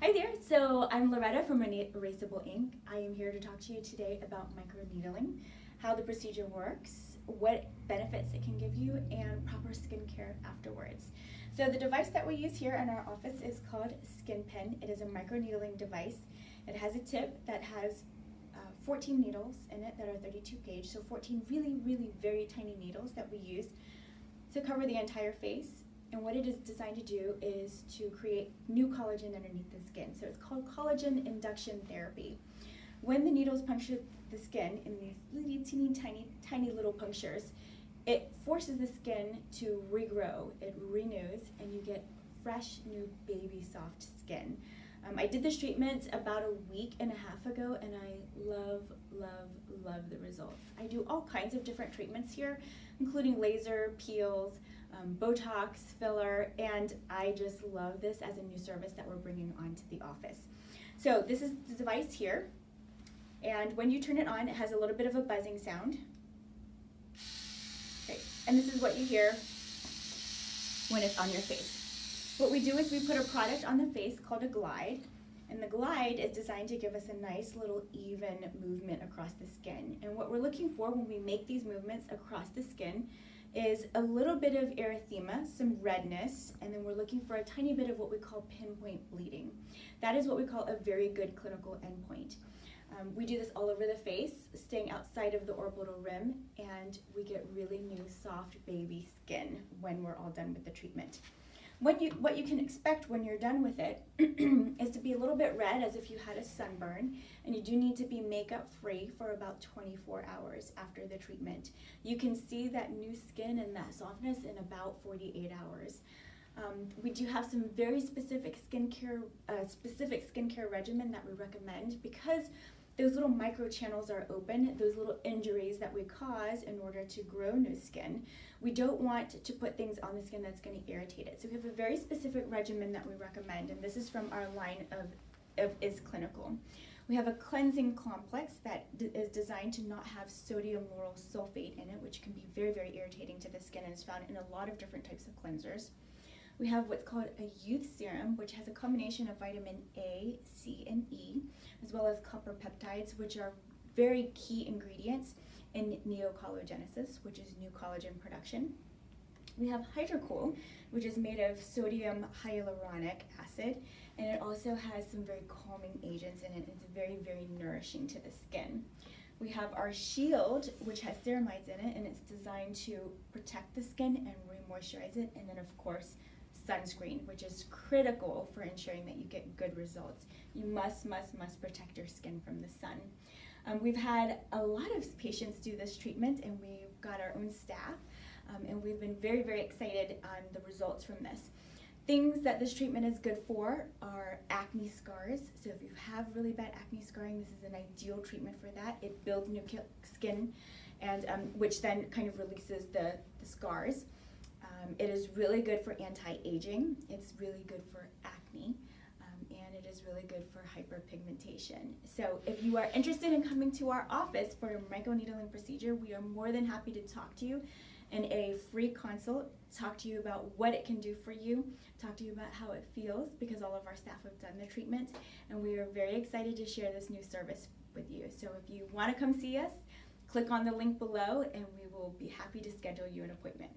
Hi there, so I'm Loretta from Erasable Inc. I am here to talk to you today about microneedling, how the procedure works, what benefits it can give you, and proper skincare afterwards. So the device that we use here in our office is called SkinPen. It is a microneedling device. It has a tip that has 14 needles in it that are 32 gauge, so 14 really very tiny needles that we use to cover the entire face. And what it is designed to do is to create new collagen underneath the skin. So it's called collagen induction therapy. When the needles puncture the skin in these little tiny little punctures, it forces the skin to regrow, it renews, and you get fresh, new baby soft skin. I did this treatment about a week and a half ago, and I love the results. I do all kinds of different treatments here, including laser, peels, Botox, filler, and I just love this as a new service that we're bringing onto the office. So this is the device here, and when you turn it on, it has a little bit of a buzzing sound. Okay. And this is what you hear when it's on your face. What we do is we put a product on the face called a glide, and the glide is designed to give us a nice little even movement across the skin. And what we're looking for when we make these movements across the skin is a little bit of erythema, some redness, and then we're looking for a tiny bit of what we call pinpoint bleeding. That is what we call a very good clinical endpoint. We do this all over the face, staying outside of the orbital rim, and we get really new, soft baby skin when we're all done with the treatment. What you can expect when you're done with it is to be a little bit red, as if you had a sunburn, and you do need to be makeup free for about 24 hours after the treatment. You can see that new skin and that softness in about 48 hours. We do have some very specific skincare regimen that we recommend, because those little micro channels are open, those little injuries that we cause in order to grow new skin. We don't want to put things on the skin that's going to irritate it. So we have a very specific regimen that we recommend, and this is from our line of Is Clinical. We have a cleansing complex that is designed to not have sodium lauryl sulfate in it, which can be very irritating to the skin and is found in a lot of different types of cleansers. We have what's called a youth serum, which has a combination of vitamin A, C, and E, as well as copper peptides, which are very key ingredients in neocollagenesis, which is new collagen production. We have Hydrocool, which is made of sodium hyaluronic acid, and it also has some very calming agents in it. It's very nourishing to the skin. We have our Shield, which has ceramides in it, and it's designed to protect the skin and re-moisturize it, and then of course, sunscreen, which is critical for ensuring that you get good results. You must protect your skin from the sun. We've had a lot of patients do this treatment, and we've got our own staff, and we've been very excited on the results from this. Things that this treatment is good for are acne scars. So if you have really bad acne scarring, this is an ideal treatment for that. It builds new skin, and which then kind of releases the scars. It is really good for anti-aging. It's really good for acne, and it is really good for hyperpigmentation. So if you are interested in coming to our office for a microneedling procedure, we are more than happy to talk to you in a free consult, talk to you about what it can do for you, talk to you about how it feels, because all of our staff have done the treatment, and we are very excited to share this new service with you. So if you want to come see us, click on the link below, and we will be happy to schedule you an appointment.